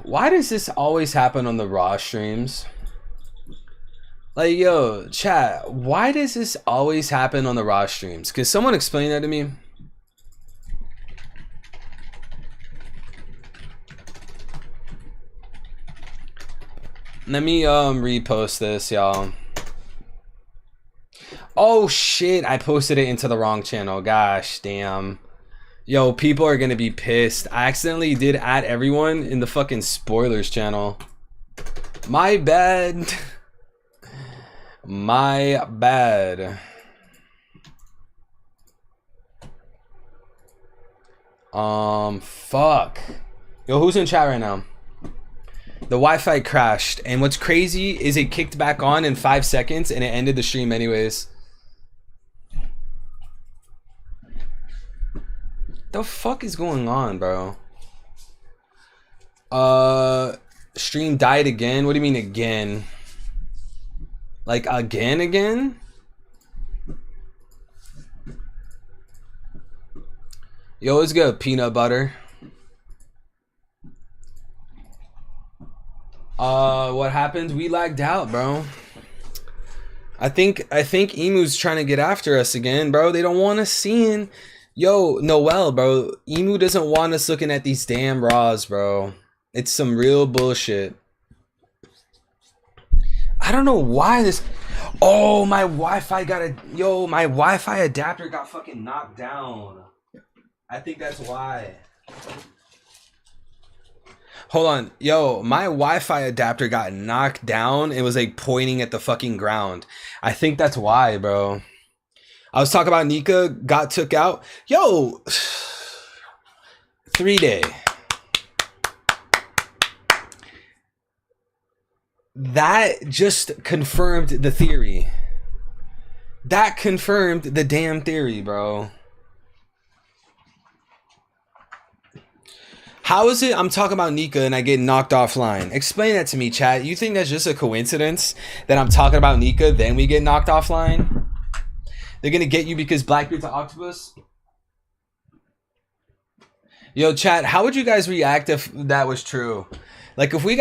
Why does this always happen on the Raw streams? Like, yo, chat, why does this always happen on the Raw streams? Could someone explain that to me? Let me repost this, y'all. Oh shit, I posted it into the wrong channel. Gosh damn. Yo, people are gonna be pissed. I accidentally did add everyone in the fucking spoilers channel. My bad. My bad. Fuck. Yo, who's in chat right now? The Wi-Fi crashed, and what's crazy is it kicked back on in 5 seconds and it ended the stream anyways. The fuck is going on, bro? Stream died again? What do you mean again? Like again? Yo, let's go peanut butter. What happened? We lagged out, bro. I think Emu's trying to get after us again, bro. They don't want us seeing. Yo, Noel, bro. Emu doesn't want us looking at these damn Raws, bro. It's some real bullshit. I don't know why this. Oh, my Wi-Fi got a. Yo, my Wi-Fi adapter got fucking knocked down. I think that's why. Hold on. Yo, my Wi-Fi adapter got knocked down. It was like pointing at the fucking ground. I think that's why, bro. I was talking about Nika got took out. Yo, 3-day. That just confirmed the theory. That confirmed the damn theory, bro. How is it I'm talking about Nika and I get knocked offline? Explain that to me, chat. You think that's just a coincidence that I'm talking about Nika, then we get knocked offline? They're gonna get you because Blackbeard's an octopus? Yo, chat, how would you guys react if that was true? Like, if we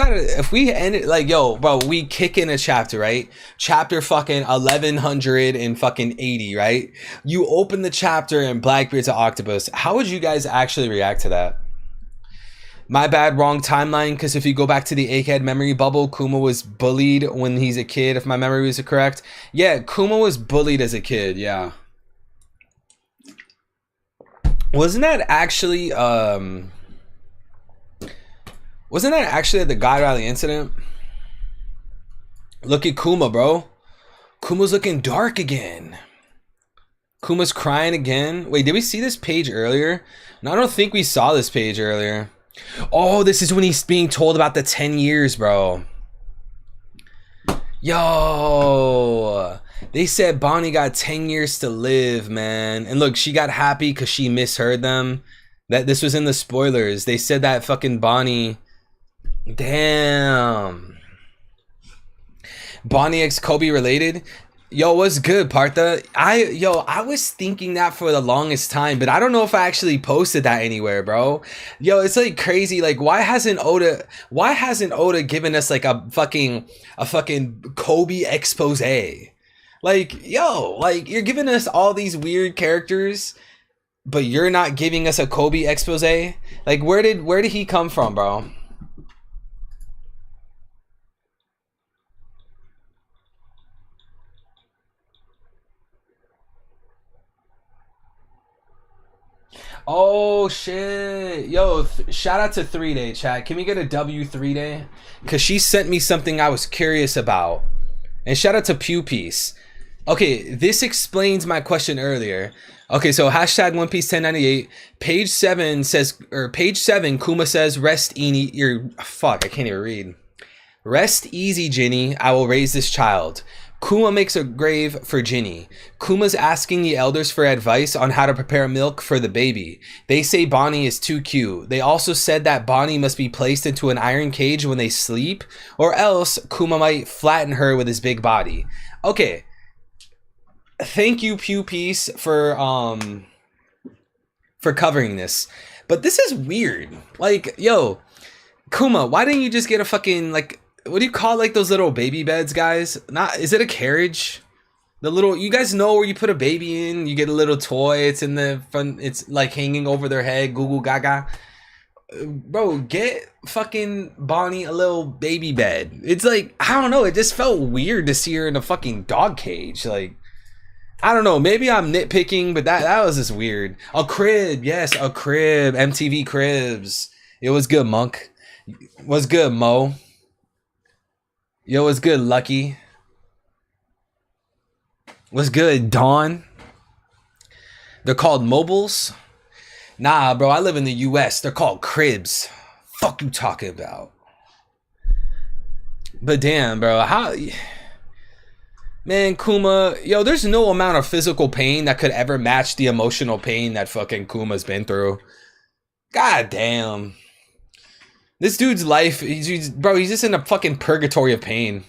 ended, like, yo, bro, we kick in a chapter, right? Chapter fucking 1180, right? You open the chapter and Blackbeard's an octopus. How would you guys actually react to that? My bad, wrong timeline, because if you go back to the Egghead memory bubble, Kuma was bullied when he's a kid, if my memory was correct. Yeah, Kuma was bullied as a kid, yeah. Wasn't that actually at the God Rally incident? Look at Kuma, bro. Kuma's looking dark again. Kuma's crying again. Wait, did we see this page earlier? No, I don't think we saw this page earlier. Oh, this is when he's being told about the 10 years, bro. Yo, they said Bonnie got 10 years to live, man. And look, she got happy because she misheard them. That this was in the spoilers. They said that fucking Bonnie. Damn. Bonnie x Kobe related. Yo, what's good, Partha? I was thinking that for the longest time, but I don't know if I actually posted that anywhere, bro. Yo, it's like crazy. Like, why hasn't Oda given us like a fucking Kobe expose? Like, yo, like, you're giving us all these weird characters, but you're not giving us a Kobe expose? Like, where did he come from, bro? Oh shit. Yo, shout out to 3-day, chat. Can we get a W 3-day? Because she sent me something I was curious about. And shout out to Pew Piece. Okay, this explains my question earlier. Okay, so hashtag One Piece 1098. Page 7 says, or page 7, Kuma says, rest easy. Fuck, I can't even read. Rest easy, Ginny. I will raise this child. Kuma makes a grave for Ginny. Kuma's asking the elders for advice on how to prepare milk for the baby. They say Bonnie is too cute. They also said that Bonnie must be placed into an iron cage when they sleep, or else Kuma might flatten her with his big body. Okay. Thank you, Pew Piece, for covering this. But this is weird. Like, yo, Kuma, why didn't you just get a fucking, like, what do you call, like, those little baby beds, guys? Not, is it a carriage? The little, you guys know where you put a baby in, you get a little toy, it's in the front, it's like hanging over their head, goo goo gaga. Bro, get fucking Bonnie a little baby bed. It's like, I don't know, it just felt weird to see her in a fucking dog cage. Like, I don't know, maybe I'm nitpicking, but that was just weird. A crib, yes, a crib, MTV Cribs. It was good, Monk. What's good, Mo? Yo, what's good, Lucky? What's good, Dawn? They're called mobiles? Nah, bro, I live in the US. They're called cribs. Fuck you talking about? But damn, bro, how... Man, Kuma, yo, there's no amount of physical pain that could ever match the emotional pain that fucking Kuma's been through. God damn. This dude's life, he's just in a fucking purgatory of pain.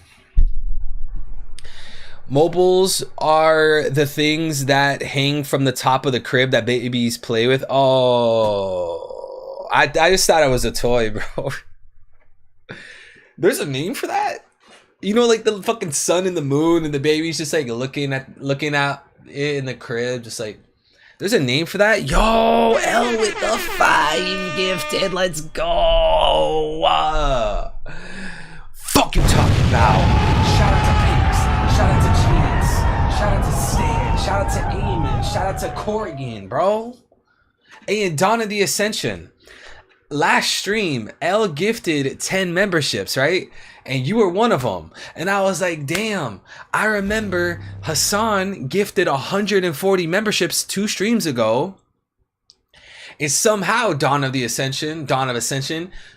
Mobiles are the things that hang from the top of the crib that babies play with. Oh, I just thought it was a toy, bro. There's a name for that? You know, like the fucking sun and the moon and the baby's just like looking at it in the crib, just like, there's a name for that? Yo, L with the 5 gifted. Let's go. Fuck you talking about? Shout out to Pinks. Shout out to Chance. Shout out to Stan. Shout out to Eamon. Shout out to Corrigan, bro. Hey, and Dawn of the Ascension. Last stream, L gifted 10 memberships, right? And you were one of them. And I was like, damn, I remember Hassan gifted 140 memberships 2 streams ago. And somehow, Dawn of Ascension,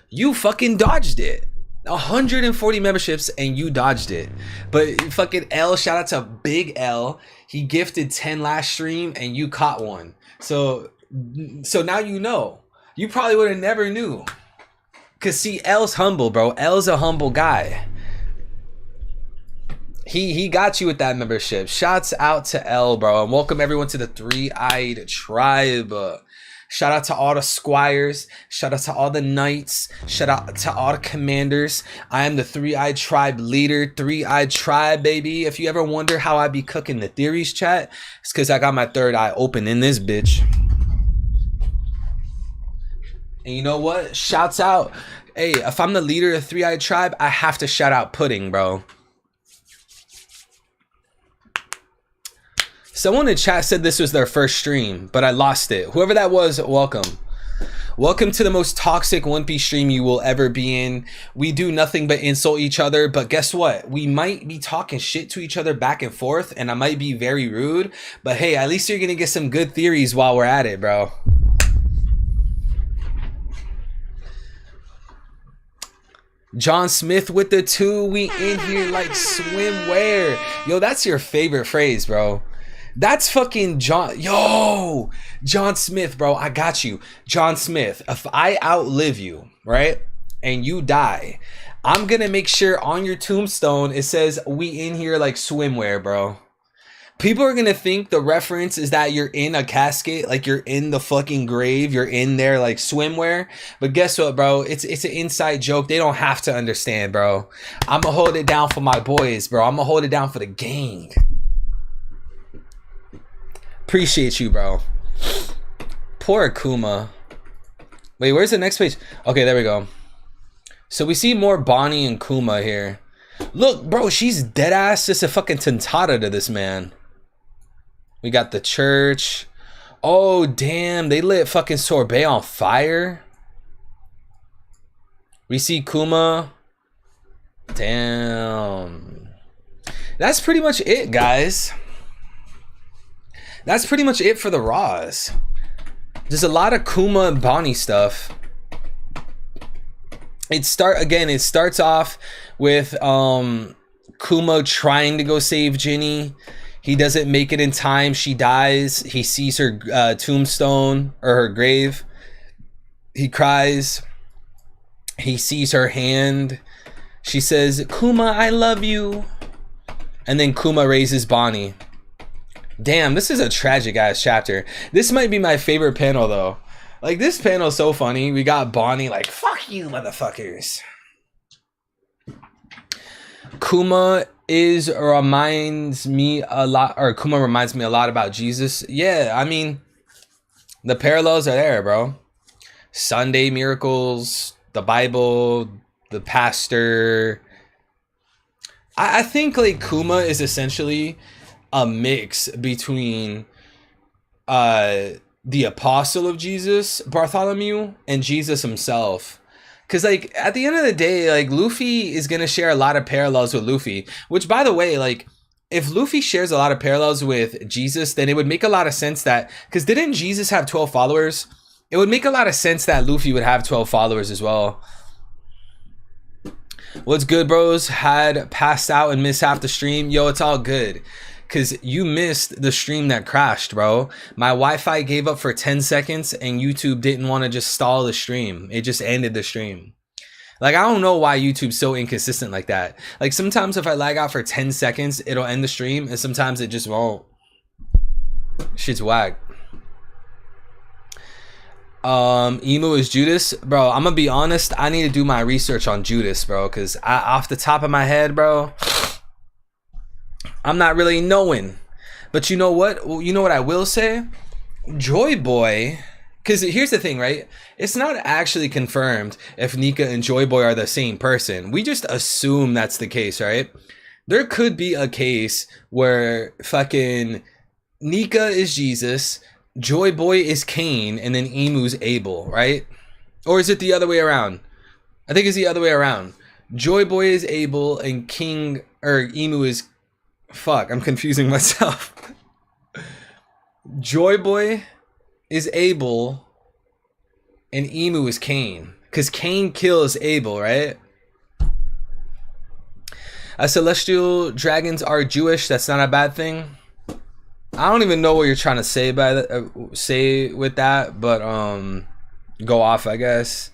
you fucking dodged it. 140 memberships and you dodged it. But fucking L, shout out to Big L. He gifted 10 last stream and you caught one. So now you know. You probably would have never knew. Cause see, L's humble, bro. L's a humble guy. He got you with that membership. Shouts out to L, bro. And welcome everyone to the Three-Eyed Tribe. Shout out to all the squires. Shout out to all the knights. Shout out to all the commanders. I am the Three-Eyed Tribe leader. Three-Eyed Tribe, baby. If you ever wonder how I be cooking the theories, chat, it's because I got my third eye open in this bitch. And you know what? Shouts out. Hey, if I'm the leader of Three-Eyed Tribe, I have to shout out Pudding, bro. Someone in chat said this was their first stream, but I lost it. Whoever that was, welcome. Welcome to the most toxic One Piece stream you will ever be in. We do nothing but insult each other, but guess what? We might be talking shit to each other back and forth, and I might be very rude, but hey, at least you're gonna get some good theories while we're at it, bro. John Smith with the 2. We in here like swimwear. Yo, that's your favorite phrase, bro. That's fucking John. Yo, John Smith, bro. I got you. John Smith. If I outlive you, right, and you die, I'm gonna make sure on your tombstone it says we in here like swimwear, bro. People are gonna think the reference is that you're in a casket, like you're in the fucking grave, you're in there like swimwear. But guess what, bro? It's an inside joke. They don't have to understand, bro. I'ma hold it down for my boys, bro. I'ma hold it down for the gang. Appreciate you, bro. Poor Akuma. Wait, where's the next page? Okay, there we go. So we see more Bonnie and Kuma here. Look, bro, she's dead ass just a fucking tentata to this man. We got the church. Oh, damn. They lit fucking Sorbet on fire. We see Kuma. Damn. That's pretty much it, guys. That's pretty much it for the Raws. There's a lot of Kuma and Bonnie stuff. It starts off with Kuma trying to go save Ginny. He doesn't make it in time. She dies. He sees her tombstone or her grave. He cries. He sees her hand. She says, "Kuma, I love you." And then Kuma raises Bonnie. Damn, this is a tragic ass chapter. This might be my favorite panel though. Like, this panel is so funny. We got Bonnie like, fuck you, motherfuckers. Kuma reminds me a lot about Jesus. Yeah, I mean, the parallels are there, bro. Sunday miracles, the Bible, the pastor. I think like Kuma is essentially a mix between the apostle of Jesus, Bartholomew, and Jesus himself. Because, like, at the end of the day, like, Luffy is going to share a lot of parallels with Luffy. Which, by the way, like, if Luffy shares a lot of parallels with Jesus, then it would make a lot of sense that... Because didn't Jesus have 12 followers? It would make a lot of sense that Luffy would have 12 followers as well. What's good, bros? Had passed out and missed half the stream. Yo, it's all good. Because you missed the stream that crashed, bro. My Wi-Fi gave up for 10 seconds and YouTube didn't want to just stall the stream. It just ended the stream. Like, I don't know why YouTube's so inconsistent like that. Like, sometimes if I lag out for 10 seconds, it'll end the stream. And sometimes it just won't. Shit's whack. Emu is Judas. Bro, I'm gonna be honest. I need to do my research on Judas, bro. Because off the top of my head, bro... I'm not really knowing. But you know what? You know what I will say? Joy Boy, because here's the thing, right? It's not actually confirmed if Nika and Joy Boy are the same person. We just assume that's the case, right? There could be a case where fucking Nika is Jesus, Joy Boy is Cain, and then Emu's Abel, right? Or is it the other way around? I think it's the other way around. Joy Boy is Abel and Emu is... Fuck, I'm confusing myself. Joy Boy is Abel and Emu is Cain. Because Cain kills Abel, right? Celestial dragons are Jewish. That's not a bad thing. I don't even know what you're trying to say by that, say with that, but go off, I guess.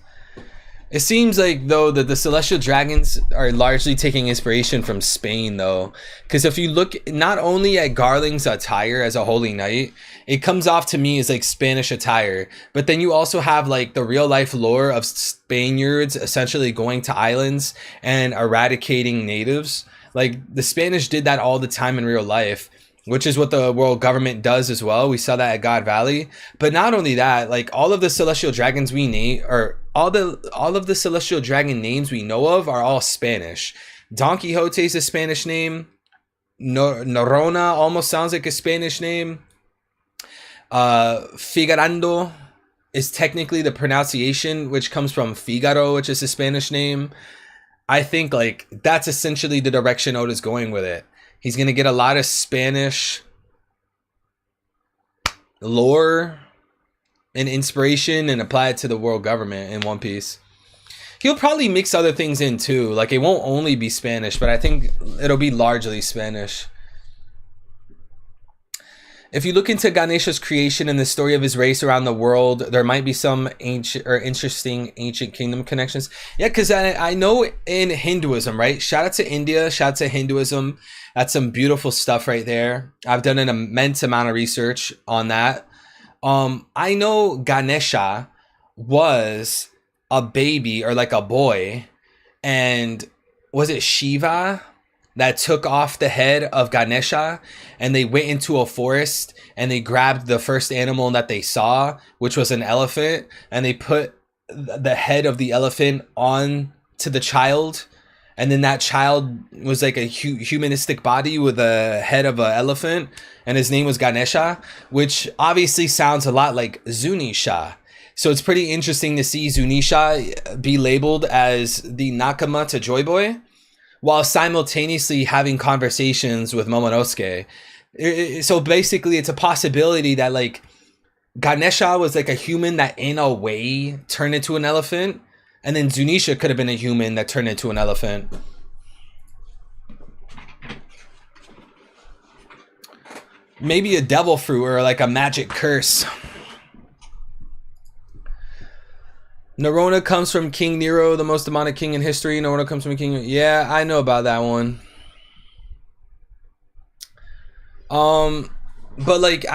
It seems like, though, that the celestial dragons are largely taking inspiration from Spain, though. Because if you look not only at Garling's attire as a holy knight, it comes off to me as, like, Spanish attire. But then you also have, like, the real-life lore of Spaniards essentially going to islands and eradicating natives. Like, the Spanish did that all the time in real life, which is what the world government does as well. We saw that at God Valley. But not only that, like, all of the celestial dragons we name, or all of the celestial dragon names we know of are all Spanish. Don Quixote is a Spanish name. Norona almost sounds like a Spanish name. Figarando is technically the pronunciation, which comes from Figaro, which is a Spanish name. I think, like, that's essentially the direction Oda's going with it. He's going to get a lot of Spanish lore and inspiration and apply it to the world government in One Piece. He'll probably mix other things in too. Like, it won't only be Spanish, but I think it'll be largely Spanish. If you look into Ganesha's creation and the story of his race around the world, there might be some ancient or interesting ancient kingdom connections. Yeah, because I know in Hinduism, right? Shout out to India, shout out to Hinduism. That's some beautiful stuff right there. I've done an immense amount of research on that. I know Ganesha was a baby or like a boy, and was it Shiva that took off the head of Ganesha, and they went into a forest and they grabbed the first animal that they saw, which was an elephant, and they put the head of the elephant on to the child, and then that child was like a humanistic body with a head of an elephant, and his name was Ganesha, which obviously sounds a lot like Zunisha. So it's pretty interesting to see Zunisha be labeled as the Nakama to Joy Boy, while simultaneously having conversations with Momonosuke. So basically, it's a possibility that, like, Ganesha was like a human that in a way turned into an elephant, and then Zunisha could have been a human that turned into an elephant. Maybe a devil fruit or like a magic curse. Nerona comes from King Nero, the most demonic king in history. Nerona comes from King... Yeah, I know about that one. But like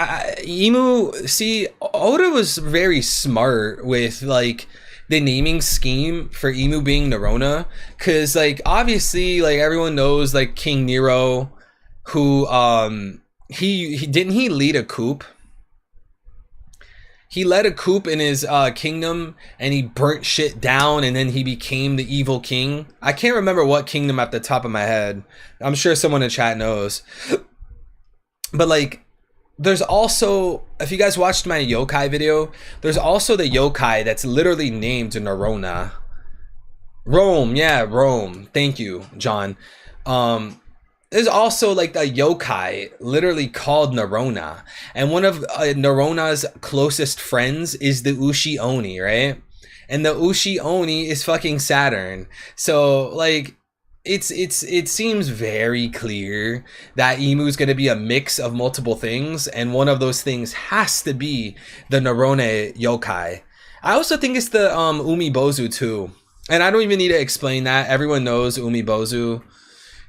Emu, see, Oda was very smart with like the naming scheme for Emu being Nerona, because like obviously like everyone knows like King Nero, who he didn't he lead a coup. He led a coup in his kingdom, and he burnt shit down, and then he became the evil king. I can't remember what kingdom at the top of my head. I'm sure someone in chat knows. But like, there's also, if you guys watched my yokai video, there's also the yokai that's literally named Nerona. Rome, yeah, Rome. Thank you, John. There's also like the yokai literally called Nerona, and one of Nerona's closest friends is the Ushi Oni, right? And the Ushi Oni is fucking Saturn. So like, it seems very clear that Emu is going to be a mix of multiple things, and one of those things has to be the Nerone yokai. I also think it's the Umibozu too, and I don't even need to explain that. Everyone knows Umibozu.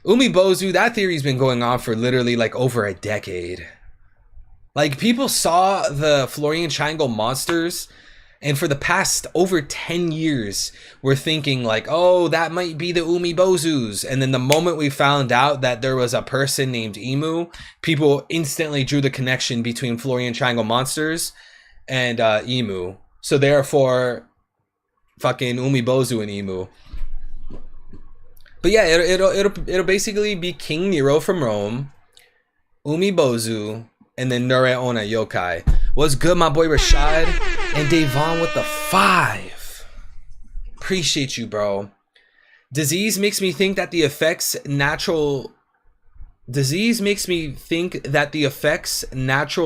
Umibozu, that theory's been going on for literally like over a decade. Like, people saw the Florian Triangle monsters, and for the past over 10 years, we're thinking like, oh, that might be the Umibozus. And then the moment we found out that there was a person named Emu, people instantly drew the connection between Florian Triangle monsters and Emu. So therefore, fucking Umibozu and Emu. But yeah, it'll basically be King Nero from Rome, Umibozu, and then Nerona yokai. What's good, my boy Rashad? And Davon with the 5. Appreciate you, bro. Disease makes me think that the effects natural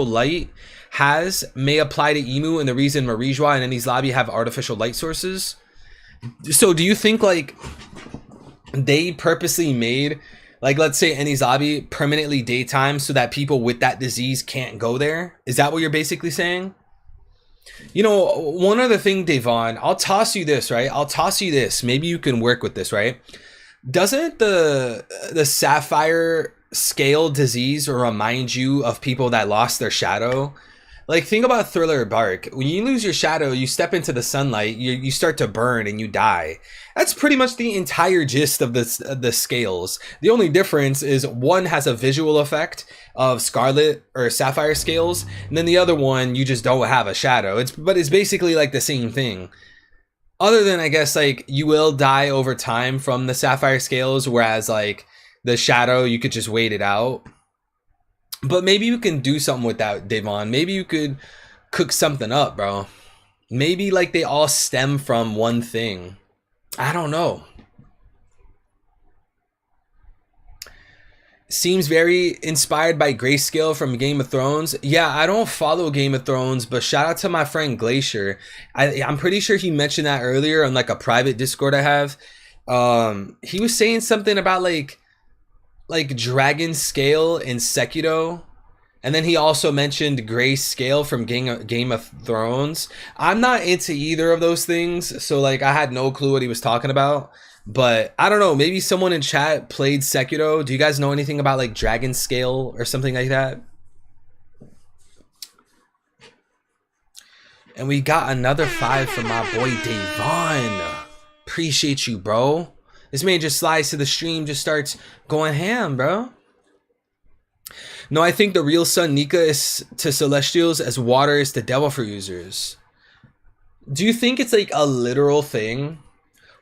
light has may apply to Emu, and the reason Marijwa and Enies Lobby have artificial light sources. So do you think like they purposely made, like, let's say Enies Lobby permanently daytime so that people with that disease can't go there? Is that what you're basically saying? You know, one other thing, Davon, I'll toss you this, right? I'll toss you this. Maybe you can work with this, right? Doesn't the sapphire scale disease remind you of people that lost their shadow? Like, think about Thriller Bark. When you lose your shadow, you step into the sunlight, you start to burn and you die. That's pretty much the entire gist of the scales. The only difference is one has a visual effect of scarlet or sapphire scales, and then the other one, you just don't have a shadow. But it's basically like the same thing. Other than, I guess, like, you will die over time from the sapphire scales, whereas like the shadow, you could just wait it out. But maybe you can do something with that, Davon. Maybe you could cook something up, bro. Maybe like they all stem from one thing. I don't know. Seems very inspired by Grayscale from Game of Thrones. Yeah, I don't follow Game of Thrones, but shout out to my friend Glacier. I'm pretty sure he mentioned that earlier on like a private Discord I have. He was saying something about like Dragon Scale in Sekiro, and then he also mentioned Grayscale from Game of Thrones. I'm not into either of those things, so like I had no clue what he was talking about. But I don't know, maybe someone in chat played Sekiro. Do you guys know anything about like Dragon Scale or something like that? And we got another 5 from my boy Davon. Appreciate you, bro. This man just slides to the stream, just starts going ham, bro. No, I think the real sun Nika is to Celestials as water is to Devil Fruit users. Do you think it's like a literal thing?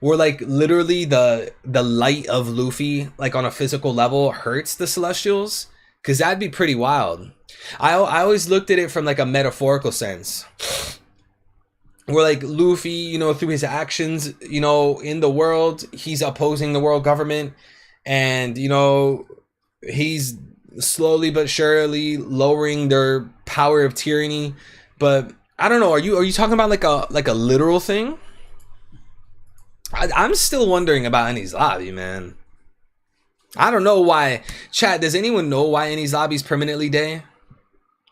Where like literally the light of Luffy, like on a physical level, hurts the Celestials? Because that'd be pretty wild. I always looked at it from like a metaphorical sense. Where like Luffy, you know, through his actions, you know, in the world, he's opposing the world government, and you know, he's slowly but surely lowering their power of tyranny. But I don't know, are you talking about like a literal thing? I'm still wondering about Enies Lobby, man. I don't know why. Chat, does anyone know why Enies Lobby's permanently day?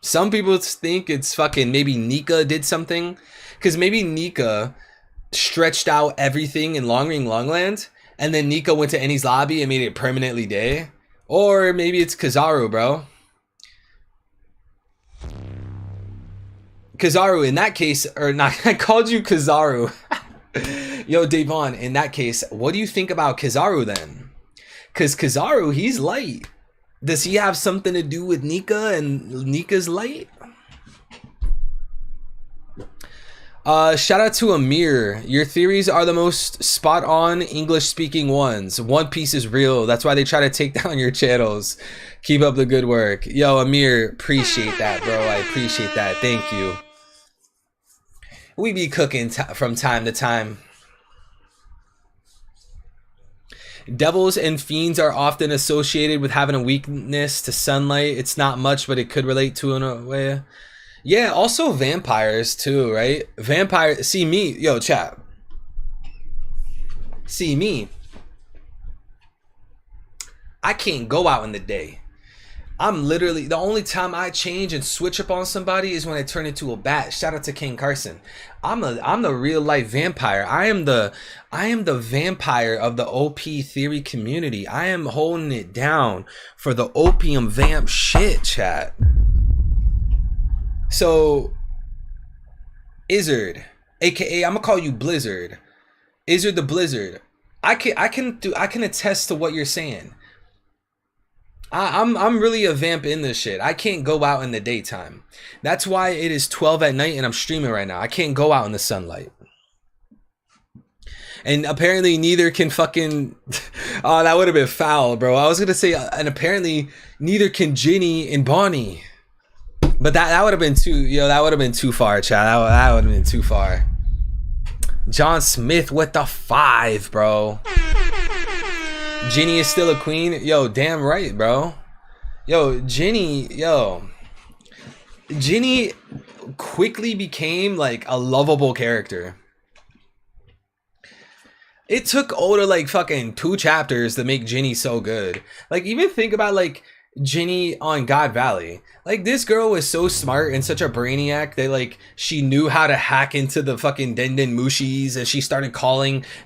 Some people think it's fucking maybe Nika did something. Because maybe Nika stretched out everything in Long Ring Longland, and then Nika went to Enies Lobby and made it permanently day. Or maybe it's Kizaru, bro. Kizaru, in that case, or not, I called you Kizaru. Yo, Devon, in that case, what do you think about Kizaru then? Because Kizaru, he's light. Does he have something to do with Nika and Nika's light? Shout out to Amir. Your theories are the most spot on English speaking ones. One Piece is real. That's why they try to take down your channels. Keep up the good work. Yo, Amir, appreciate that, bro. I appreciate that. Thank you. We be cooking from time to time. Devils and fiends are often associated with having a weakness to sunlight. It's not much, but it could relate to in a way. Yeah, also vampires too, right? Vampire, see me, yo, chat. See me. I can't go out in the day. I'm literally, the only time I change and switch up on somebody is when I turn into a bat. Shout out to King Carson. I'm the real life vampire. I am the vampire of the OP theory community. I am holding it down for the opium vamp shit, chat. So Izzard, aka I'm gonna call you Blizzard. Izzard the Blizzard. I can attest to what you're saying. I'm really a vamp in this shit. I can't go out in the daytime. That's why it is 12 at night and I'm streaming right now. I can't go out in the sunlight. And apparently neither can fucking oh, that would have been foul, bro. I was gonna say and apparently neither can Ginny and Bonnie. But that would have been that would have been too far, chat. That would have been too far. John Smith with the 5, bro. Ginny is still a queen. Yo, damn right, bro. Yo, Ginny quickly became like a lovable character. It took Oda like fucking 2 chapters to make Ginny so good. Like, even think about like Ginny on God Valley. Like, this girl was so smart and such a brainiac that like she knew how to hack into the fucking Denden Mushis, and she started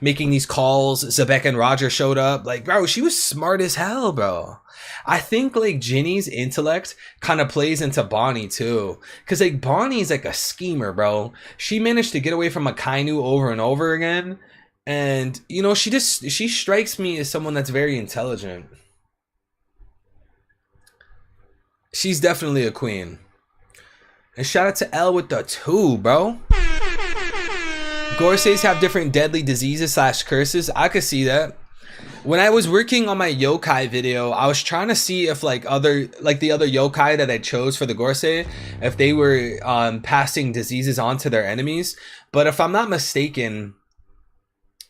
making these calls. Zebek and Roger showed up. Like, bro, she was smart as hell, bro. I think like Ginny's intellect kind of plays into Bonnie too, because like Bonnie's like a schemer, bro. She managed to get away from Akainu over and over again, and you know, she strikes me as someone that's very intelligent. She's definitely a queen. And shout out to L with the 2, bro. Gorseis have different deadly diseases / curses. I could see that. When I was working on my yokai video, I was trying to see if the other yokai that I chose for the Gorsei, if they were passing diseases on to their enemies. But if I'm not mistaken,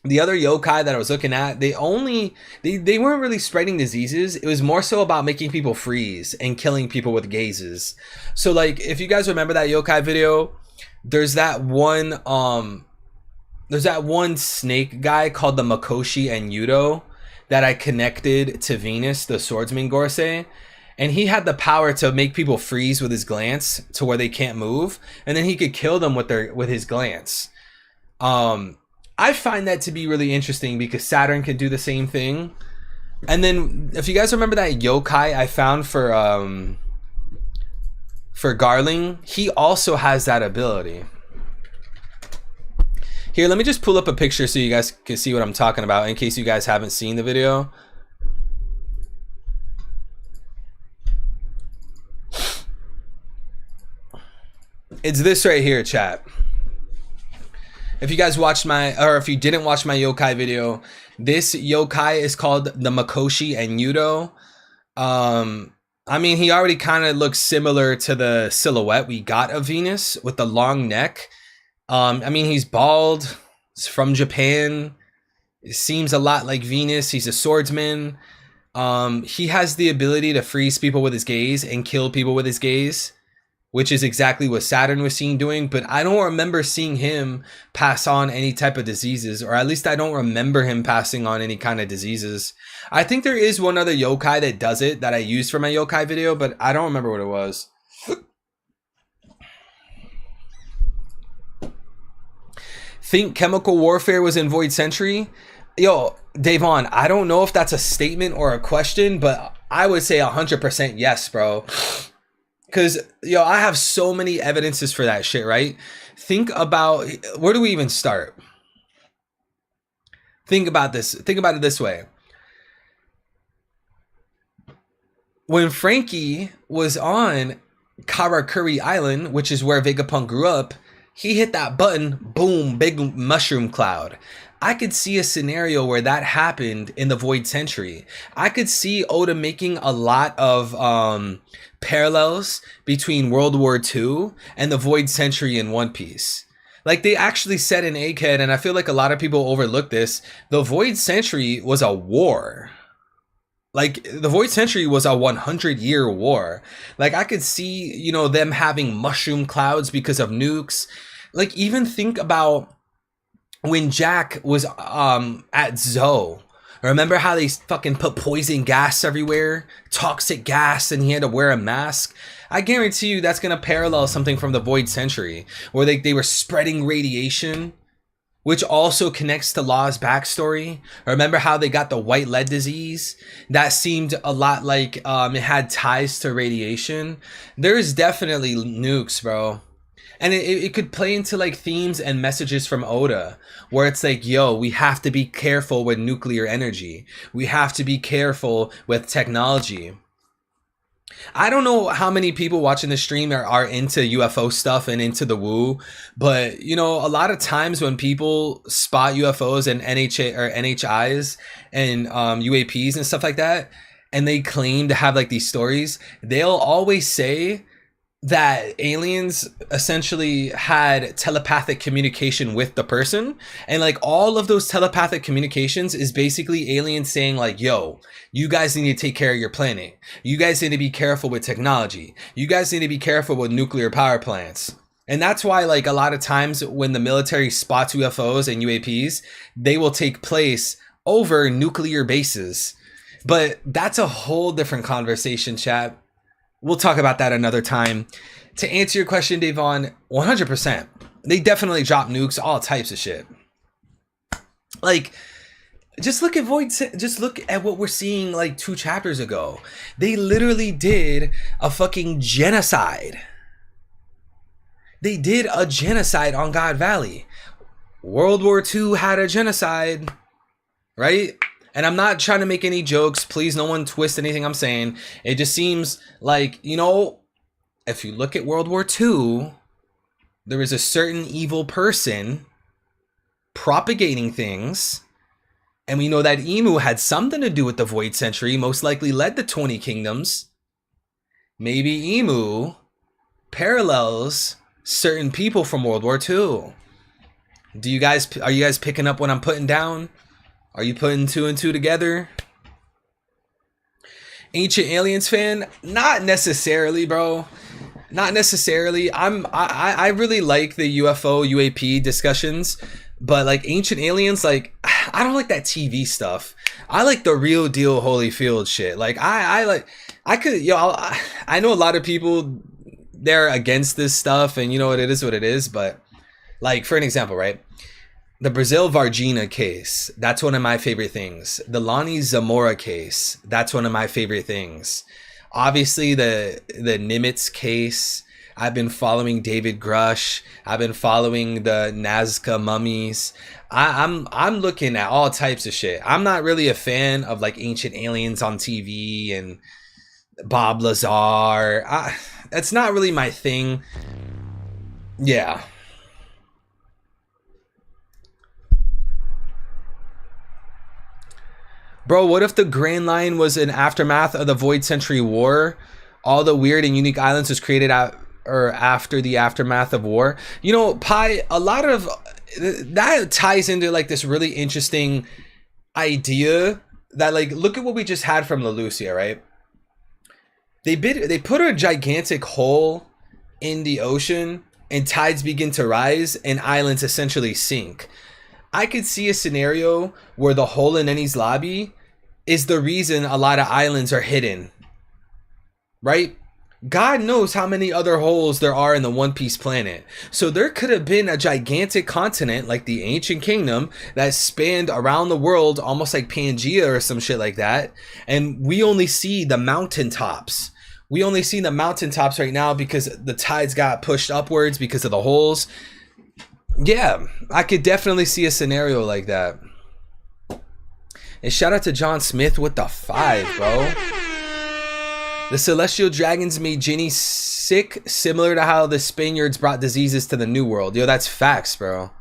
the other yokai that I was looking at, they weren't really spreading diseases. It was more so about making people freeze and killing people with gazes. So like, if you guys remember that yokai video, there's that one snake guy called the Makoshi and Yudo that I connected to Venus, the swordsman Gorsei, and he had the power to make people freeze with his glance to where they can't move, and then he could kill them with his glance. I find that to be really interesting because Saturn can do the same thing. And then if you guys remember that yokai I found for Garling, he also has that ability. Here, let me just pull up a picture so you guys can see what I'm talking about in case you guys haven't seen the video. It's this right here, chat. If you guys watched if you didn't watch my yokai video, this yokai is called the Makoshi and Yudo. I mean, he already kind of looks similar to the silhouette we got of Venus with the long neck. I mean, he's bald. He's from Japan. It seems a lot like Venus. He's a swordsman. He has the ability to freeze people with his gaze and kill people with his gaze, which is exactly what Saturn was seen doing, but I don't remember seeing him pass on any type of diseases, or at least I don't remember him passing on any kind of diseases. I think there is one other yokai that does it that I used for my yokai video, but I don't remember what it was. Think chemical warfare was in Void Century? Yo, Davon, I don't know if that's a statement or a question, but I would say 100% yes, bro. Cause yo, I have so many evidences for that shit, right? Think about, where do we even start? Think about this. Think about it this way. When Frankie was on Karakuri Island, which is where Vegapunk grew up, he hit that button, boom, big mushroom cloud. I could see a scenario where that happened in the Void Century. I could see Oda making a lot of parallels between World War II and the Void Century in One Piece. Like, they actually said in Egghead, and I feel like a lot of people overlook this, the Void Century was a war. Like, the Void Century was a 100-year war. Like, I could see, you know, them having mushroom clouds because of nukes. Like, even think about when Jack was at Zoe. Remember how they fucking put poison gas everywhere? Toxic gas, and he had to wear a mask? I guarantee you that's going to parallel something from the Void Century, where they were spreading radiation, which also connects to Law's backstory. Remember how they got the white lead disease? That seemed a lot like it had ties to radiation. There's definitely nukes, bro. And it could play into like themes and messages from Oda, where it's like, yo, we have to be careful with nuclear energy. We have to be careful with technology. I don't know how many people watching the stream are into UFO stuff and into the woo, but you know, a lot of times when people spot UFOs and NHIs and UAPs and stuff like that, and they claim to have like these stories, they'll always say that aliens essentially had telepathic communication with the person, and like all of those telepathic communications is basically aliens saying like, yo, you guys need to take care of your planet, you guys need to be careful with technology, you guys need to be careful with nuclear power plants. And that's why like a lot of times when the military spots UFOs and UAPs, they will take place over nuclear bases. But that's a whole different conversation, chat. We'll talk about that another time. To answer your question, Davon, 100%. They definitely drop nukes, all types of shit. Like, just look at just look at what we're seeing like 2 chapters ago. They literally did a fucking genocide. They did a genocide on God Valley. World War II had a genocide, right? And I'm not trying to make any jokes. Please, no one twist anything I'm saying. It just seems like, you know, if you look at World War II, there is a certain evil person propagating things. And we know that Imu had something to do with the Void Century, most likely led the 20 Kingdoms. Maybe Imu parallels certain people from World War II. Are you guys picking up what I'm putting down? Are you putting 2 and 2 together? Ancient Aliens fan? Not necessarily, bro. Not necessarily. I really like the UFO UAP discussions, but like Ancient Aliens, like I don't like that TV stuff. I like the real deal Holyfield shit. Like I know a lot of people, they're against this stuff, and you know what, it is what it is. But like, for an example, right? The Brazil Varginha case, that's one of my favorite things. The Lonnie Zamora case, that's one of my favorite things. Obviously, the Nimitz case. I've been following David Grush. I've been following the Nazca mummies. I'm looking at all types of shit. I'm not really a fan of like Ancient Aliens on TV and Bob Lazar. That's not really my thing. Yeah. Bro, what if the Grand Line was an aftermath of the Void Century War? All the weird and unique islands was created after the aftermath of war. You know, Pi, a lot of that ties into like this really interesting idea that, like, look at what we just had from Leloucia, right? They put a gigantic hole in the ocean, and tides begin to rise and islands essentially sink. I could see a scenario where the hole in Enies Lobby is the reason a lot of islands are hidden, right? God knows how many other holes there are in the One Piece planet. So there could have been a gigantic continent like the Ancient Kingdom that spanned around the world, almost like Pangea or some shit like that. And we only see the mountaintops. We only see the mountaintops right now because the tides got pushed upwards because of the holes. Yeah, I could definitely see a scenario like that. And shout out to John Smith with the 5, bro. The celestial dragons made Ginny sick, similar to how the Spaniards brought diseases to the New World. Yo, that's facts, bro.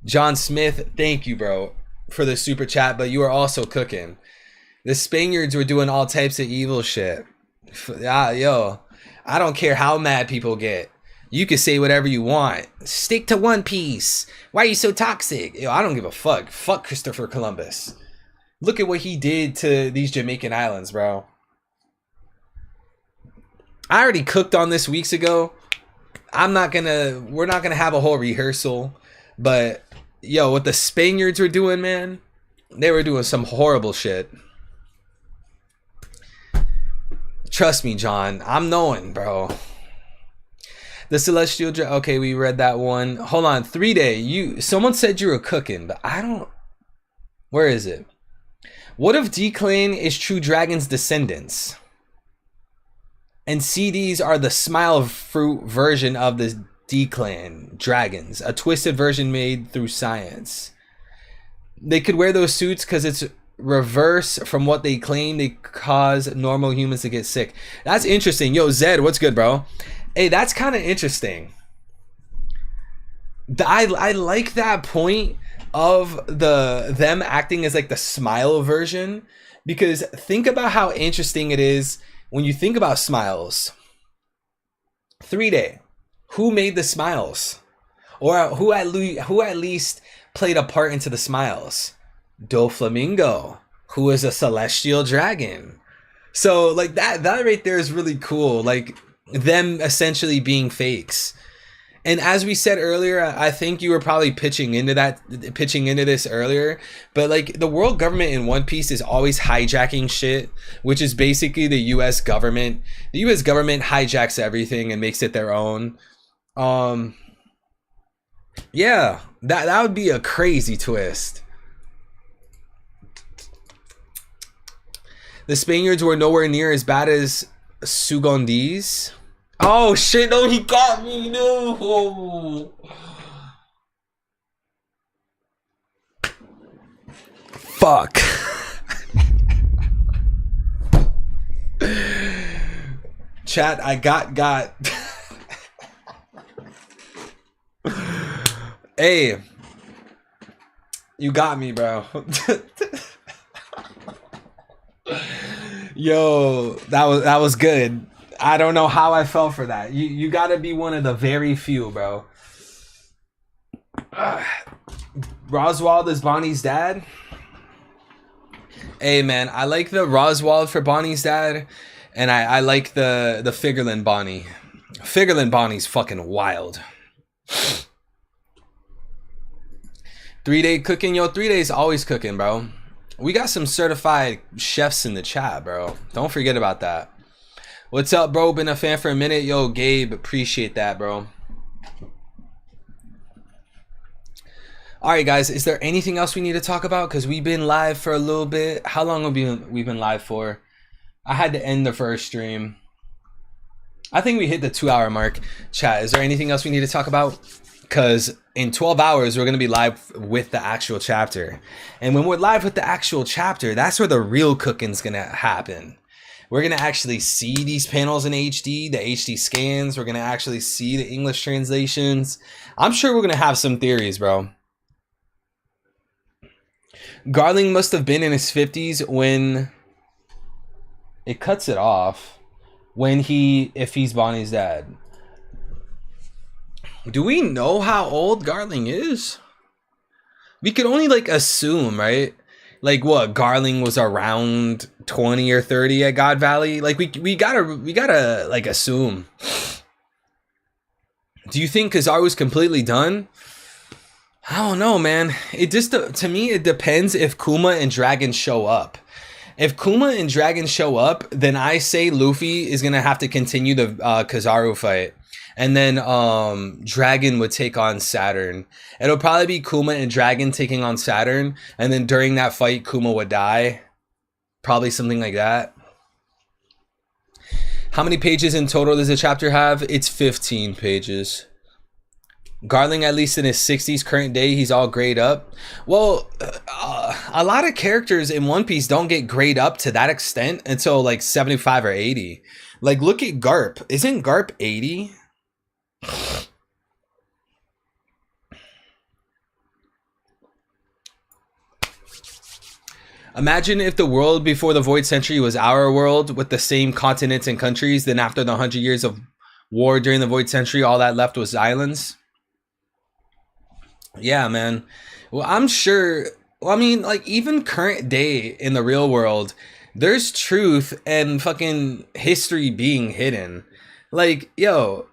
John Smith, thank you, bro, for the super chat, but you are also cooking. The Spaniards were doing all types of evil shit. Yo, I don't care how mad people get. You can say whatever you want. Stick to One Piece. Why are you so toxic? Yo, I don't give a fuck. Fuck Christopher Columbus. Look at what he did to these Jamaican islands, bro. I already cooked on this weeks ago. We're not gonna have a whole rehearsal. But, yo, what the Spaniards were doing, man, they were doing some horrible shit. Trust me, John. I'm knowing, bro. The celestial okay, we read that one. Hold on, 3-Day. Someone said you were cooking, but I don't. Where is it? What if D-Clan is True Dragon's descendants? And CDs are the smile fruit version of the D-Clan dragons, a twisted version made through science. They could wear those suits because it's reverse from what they claim. They cause normal humans to get sick. That's interesting. Yo, Zed, what's good, bro? Hey, that's kind of interesting. I like that point of them acting as like the smile version, because think about how interesting it is when you think about smiles. 3-Day, who made the smiles, or who at least played a part into the smiles? Doflamingo, who is a celestial dragon. So like that right there is really cool. Like them essentially being fakes. And as we said earlier, I think you were probably pitching into this earlier, but like the world government in One Piece is always hijacking shit, which is basically the US government. The US government hijacks everything and makes it their own. Yeah, that would be a crazy twist. The Spaniards were nowhere near as bad as Sugandese. Oh shit, no, he got me, no. Fuck. Chat, I got. Hey, you got me, bro. Yo, that was good. I don't know how I fell for that. You gotta be one of the very few, bro. Roswald is Bonnie's dad. Hey man, I like the Roswald for Bonnie's dad, and I like the Figurlin Bonnie. Figurlin Bonnie's fucking wild. 3-Day cooking, yo. 3-Day's always cooking, bro. We got some certified chefs in the chat, bro. Don't forget about that. What's up, bro? Been a fan for a minute. Yo, Gabe, appreciate that, bro. All right, guys, is there anything else we need to talk about? Because we've been live for a little bit. How long have we been live for? I had to end the first stream. I think we hit the 2-hour mark. Chat, is there anything else we need to talk about? Because in 12 hours, we're going to be live with the actual chapter. And when we're live with the actual chapter, that's where the real cooking's going to happen. We're going to actually see these panels in HD, the HD scans. We're going to actually see the English translations. I'm sure we're going to have some theories, bro. Garling must have been in his 50s when it cuts it off. If he's Bonnie's dad. Do we know how old Garling is? We could only like assume, right? Like what, Garling was around 20 or 30 at God Valley? Like we gotta like assume. Do you think Kizaru's completely done? I don't know, man. It just, to me, it depends if Kuma and Dragon show up. If Kuma and Dragon show up, then I say Luffy is gonna have to continue the Kizaru fight. And then Dragon would take on Saturn. It'll probably be Kuma and Dragon taking on Saturn. And then during that fight, Kuma would die. Probably something like that. How many pages in total does the chapter have? It's 15 pages. Garling, at least in his 60s, current day, he's all grayed up. Well, a lot of characters in One Piece don't get grayed up to that extent until like 75 or 80. Like, look at Garp. Isn't Garp 80? Imagine if the world before the Void Century was our world with the same continents and countries. Then after the 100 years of war during the Void Century, all that left was islands. Yeah, man. Well, I'm sure. Well, I mean, like, even current day in the real world, there's truth and fucking history being hidden. Like, yo,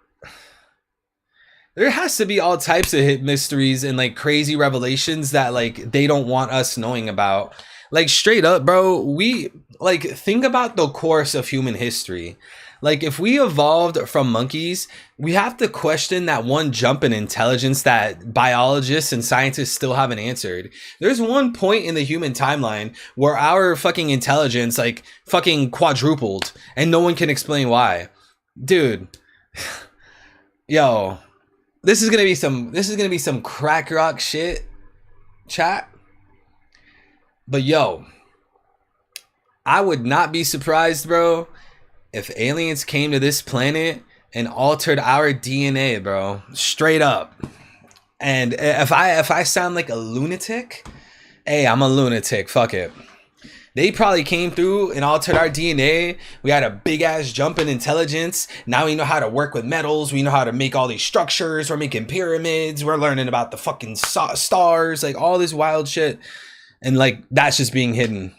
there has to be all types of hit mysteries and like crazy revelations that like they don't want us knowing about. Like, straight up, bro, we like think about the course of human history. Like, if we evolved from monkeys, we have to question that one jump in intelligence that biologists and scientists still haven't answered. There's one point in the human timeline where our fucking intelligence like fucking quadrupled and no one can explain why. Dude, yo, this is gonna be some crack rock shit, chat. But yo, I would not be surprised, bro, if aliens came to this planet and altered our DNA, bro. Straight up. And if I sound like a lunatic, hey, I'm a lunatic. Fuck it. They probably came through and altered our DNA. We had a big ass jump in intelligence. Now we know how to work with metals. We know how to make all these structures. We're making pyramids. We're learning about the fucking stars, like all this wild shit. And like, that's just being hidden.